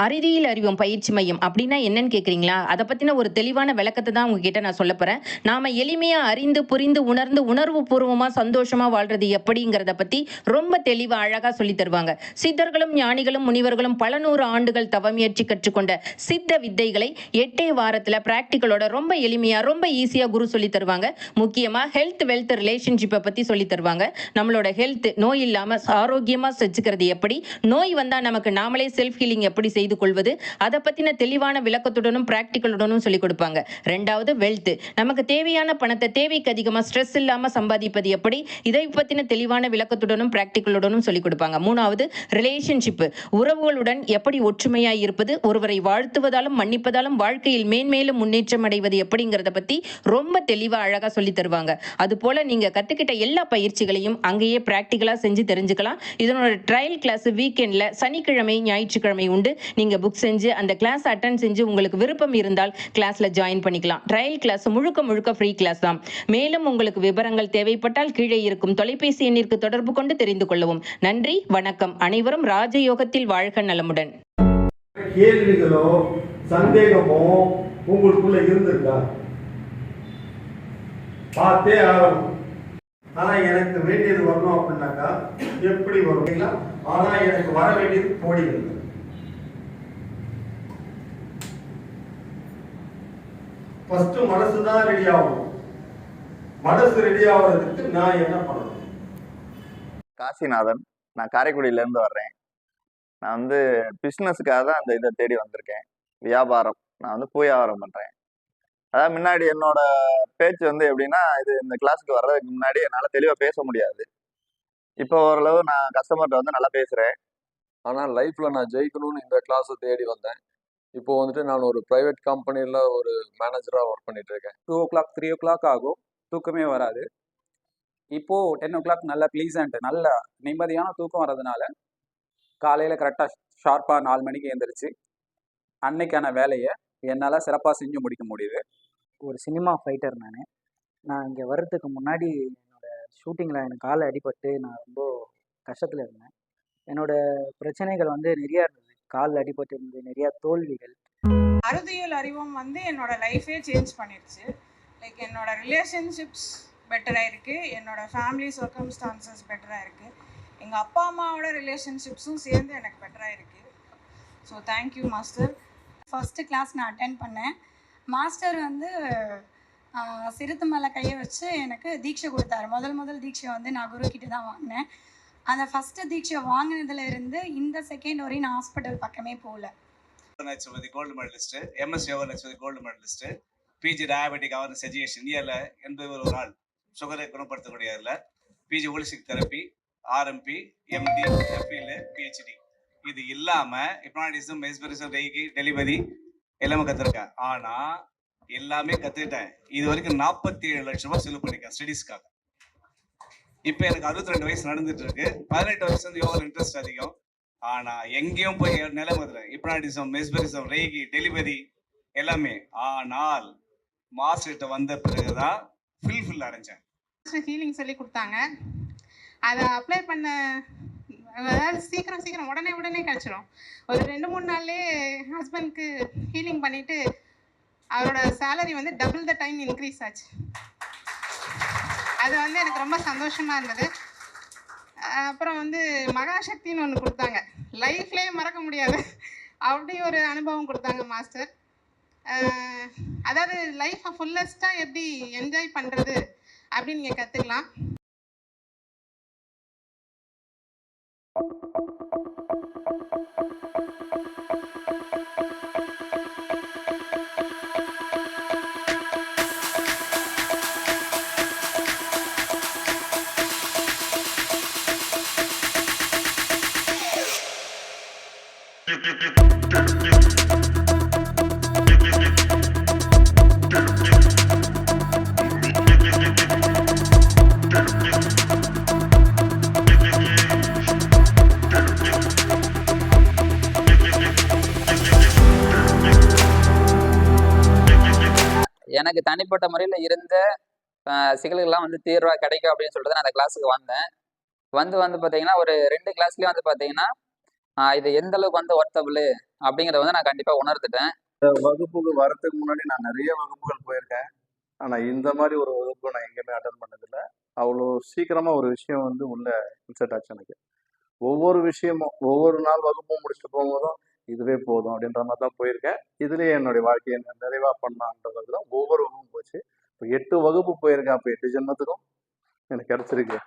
அறிவியல் அறிவும் பயிற்சி மையம் அப்படின்னா என்னன்னு கேட்குறீங்களா? அதை பத்தின ஒரு தெளிவான விளக்கத்தை தான் உங்ககிட்ட நான் சொல்லப் போறேன். நாம எளிமையா அறிந்து, புரிந்து, உணர்ந்து, உணர்வு பூர்வமா சந்தோஷமா வாழ்றது எப்படிங்கிறத பத்தி ரொம்ப தெளிவா அழகா சொல்லித் தருவாங்க. சித்தர்களும் ஞானிகளும் முனிவர்களும் பல நூறு ஆண்டுகள் தவமியற்றி கற்றுக்கொண்ட சித்த வித்தைகளை 8 வாரத்துல பிராக்டிக்கலோட ரொம்ப எளிமையா ரொம்ப ஈஸியா குரு சொல்லி தருவாங்க. முக்கியமா ஹெல்த் வெல்த் ரிலேஷன்ஷிப்பை பத்தி சொல்லி தருவாங்க. நம்மளோட ஹெல்த் நோய் இல்லாம ஆரோக்கியமா செஞ்சுக்கிறது எப்படி, நோய் வந்தா நமக்கு நாமளே செல்ஃப் ஹீலிங் எப்படி செய்து கொள்வது, அதை பத்தின தெளிவான விளக்கத்துடனும் பிராக்டிக்கலுடனும் சொல்லிக் கொடுப்பாங்க. ரெண்டாவது வெல்த், நமக்கு தேவையான பணத்தை தேவைக்கு அதிகமா ஸ்ட்ரெஸ் இல்லாம சம்பாதிப்பது எப்படி, இதை பத்தின தெளிவான விளக்கத்துடனும் பிராக்டிக்கலுடனும் சொல்லிக் கொடுப்பாங்க. மூணாவது ரிலேஷன்ஷிப், உறவுகளுடன் எப்படி ஒற்றுமையாய் இருப்பது, ஒருவரை வாழ்த்துவதாலும் மன்னிப்பதாலும் வாழ்க்கையில் மேன்மேலும் முன்னேற்றம் அடைவது எப்படிங்கிறத பத்தி ரொம்ப தெளிவா அழகா சொல்லி தருவாங்க. அது போல நீங்க கத்துக்கிட்ட எல்லா பயிற்சிகளையும் அங்கேயே பிராக்டிக்கலா செஞ்சு தெரிஞ்சுக்கலாம். இதனோட ட்ரையல் கிளாஸ் வீக்கெண்ட்ல சனிக்கிழமை ஞாயிற்றுக்கிழமை உண்டு. நீங்க புக் செஞ்சு அந்த கிளாஸ் அட்டெண்ட் செஞ்சு உங்களுக்கு விருப்பம் இருந்தால் கிளாஸ்ல ஜாயின் பண்ணிக்கலாம். ட்ரையல் கிளாஸ் முழுக்க முழுக்க ஃப்ரீ கிளாஸ் தான். மேலும் உங்களுக்கு விவரங்கள் தேவைப்பட்டால் கீழே இருக்கும் தொலைபேசி எண்ணிற்கு தொடர்பு கொண்டு தெரிந்து கொள்ளவும். நன்றி, வணக்கம். அனைவரும் ராஜயோகத்தில் வாழ்க நலமுடன். கேள்விகளோ சந்தேகமோ உங்களுக்குள்ள இருந்திருக்கா? பார்த்தே ஆகணும். ஆனா எனக்கு வேண்டியது வரணும் அப்படின்னாக்கா எப்படி வரும்? ஆனா எனக்கு வர வேண்டியது கோடிகள். ஃபர்ஸ்ட் மனசுதான் ரெடி ஆகணும். மனசு ரெடி ஆகிறதுக்கு நான் என்ன பண்ணணும்? காசிநாதன், நான் காரைக்குடியில இருந்து வர்றேன். நான் வந்து பிஸ்னஸுக்காக தான் அந்த இதை தேடி வந்திருக்கேன். வியாபாரம், நான் வந்து பூ வியாபாரம் பண்றேன். அதாவது முன்னாடி என்னோட பேச்சு வந்து எப்படின்னா, இந்த கிளாஸுக்கு வர்றதுக்கு முன்னாடி என்னால் தெளிவாக பேச முடியாது. இப்போ ஓரளவு நான் கஸ்டமர்கிட்ட வந்து நல்லா பேசுறேன். ஆனால் லைஃப்ல நான் ஜெயிக்கணும்னு இந்த கிளாஸை தேடி வந்தேன். இப்போ வந்துட்டு நான் ஒரு பிரைவேட் கம்பெனியில் ஒரு மேனேஜராக ஒர்க் பண்ணிட்டு இருக்கேன். 2 o'clock 3 o'clock ஆகும், தூக்கமே வராது. இப்போ 10 o'clock நல்ல ப்ளீசன்ட், நல்ல நிம்மதியான தூக்கம் வர்றதுனால காலையில் கரெக்டாக ஷார்ப்பாக 4 மணிக்கு எழுந்திரிச்சு அன்னைக்கான வேலையை என்னால் சிறப்பாக செஞ்சு முடிக்க முடியுது. ஒரு சினிமா ஃபைட்டர் நான் இங்கே வர்றதுக்கு முன்னாடி என்னோடய ஷூட்டிங்கில் எனக்கு காலை அடிபட்டு நான் ரொம்ப கஷ்டத்தில் இருந்தேன். என்னோடய பிரச்சனைகள் வந்து நிறையா இருந்தது. காலில் அடிபட்டு இருந்தது, நிறையா தோல்விகள். அறிவியல் அறிவும் வந்து என்னோட லைஃபே சேஞ்ச் பண்ணிடுச்சு. லைக் என்னோட ரிலேஷன்ஷிப்ஸ் பெட்டராக இருக்குது, என்னோட ஃபேமிலி சர்க்கம்ஸ்டான்சஸ் பெட்டராக இருக்குது, எங்கள் அப்பா அம்மாவோட ரிலேஷன்ஷிப்ஸும் சேர்ந்து எனக்கு பெட்டராக இருக்குது. So thank you master. First class நான் அட்டென்ட் பண்ணேன். மாஸ்டர் வந்து சிறுத்து மேலே கையை வச்சு எனக்கு தீட்சை கொடுத்தாரு. முதல் தீட்சை வந்து நான் குருக்கிட்ட தான் வாங்கினேன். அந்த ஃபஸ்ட்டு தீட்சை வாங்கினதுல இருந்து இந்த செகண்ட் வரையும் நான் ஹாஸ்பிட்டல் பக்கமே போகல. Naturopathy gold medalist, MS yoga naturopathy gold medalist, PG diabetic awareness education இயரில் 81 நாள் சுகரை குணப்படுத்தக்கூடிய இதில் PG holistic therapy, RMP, MD, எஃப்இல், பிஹெச்டி. இது இல்லாமல் ஹிப்னாட்டிசம், மெஸ்மரிசம், ரெய்கி, டெலிவரி எல்லாமே கற்றுருக்கேன். ஆனால் எல்லாமே கற்றுக்கிட்டேன். இது வரைக்கும் 47 லட்ச ரூபாய் செலவு பண்ணியிருக்கேன் ஸ்டடீஸ்க்காக. இப்போ எனக்கு 62 வயசு நடந்துட்டு இருக்கு. 18 வயசு வந்து யோகா இன்ட்ரெஸ்ட் அதிகம். ஆனால் எங்கேயும் போய் நிலைமதுறேன். ஹிப்னாட்டிசம், மெஸ்மரிசம், ரெய்கி, டெலிவரி எல்லாமே. ஆனால் மாஸ்டர்கிட்ட வந்த பிறகுதான் ஃபுல்ஃபில் அடைஞ்சேன். ஹீலிங் சொல்லி கொடுத்தாங்க. அதை அப்ளை பண்ண, அதாவது சீக்கிரம் உடனே கிடச்சிடும். ஒரு 2-3 நாள்லேயே ஹஸ்பண்ட்க்கு ஹீலிங் பண்ணிவிட்டு அவரோட சேலரி வந்து டபுள் த டைம் இன்க்ரீஸ் ஆச்சு. அது வந்து எனக்கு ரொம்ப சந்தோஷமாக இருந்தது. அப்புறம் வந்து மகாசக்தின்னு ஒன்று கொடுத்தாங்க. லைஃப்லேயே மறக்க முடியாது அப்படி ஒரு அனுபவம் கொடுத்தாங்க மாஸ்டர். அதாவது லைஃப்பை ஃபுல்லஸ்ட்டாக எப்படி என்ஜாய் பண்ணுறது அப்படின்னு நீங்கள் கற்றுக்கலாம். எனக்கு தனிப்பட்ட முறையில் இருந்த சிக்கல்கள்லாம் வந்து தீர்வாக கிடைக்கும் அப்படின்னு சொல்லிட்டு நான் அந்த கிளாஸுக்கு வந்தேன். வந்து பார்த்தீங்கன்னா ஒரு 2 கிளாஸ்லேயும் வந்து பார்த்தீங்கன்னா இது எந்த அளவுக்கு வந்து ஒர்த்தபிள் அப்படிங்கிறத வந்து நான் கண்டிப்பாக உணர்ந்துட்டேன். வகுப்புக்கு வரதுக்கு முன்னாடி நான் நிறைய வகுப்புகள் போயிருக்கேன். ஆனால் இந்த மாதிரி ஒரு வகுப்பு நான் எங்கேயுமே அட்டன் பண்ணதில்லை. அவ்வளோ சீக்கிரமாக ஒரு விஷயம் வந்து உள்ள இன்செர்ட் ஆச்சு எனக்கு. ஒவ்வொரு விஷயமும் ஒவ்வொரு நாள் வகுப்பும் முடிச்சுட்டு போகும்போதும் இதுவே போதும் அப்படின்ற மாதிரி தான் போயிருக்கேன். இதுலேயே என்னுடைய வாழ்க்கையை நிறைவாக பண்ணலான்றது தான் ஒவ்வொரு வகுப்பும் போச்சு. இப்போ 8 வகுப்பு போயிருக்கேன். அப்போ 8 ஜென்மத்துக்கும் எனக்கு கிடைச்சிருக்கு.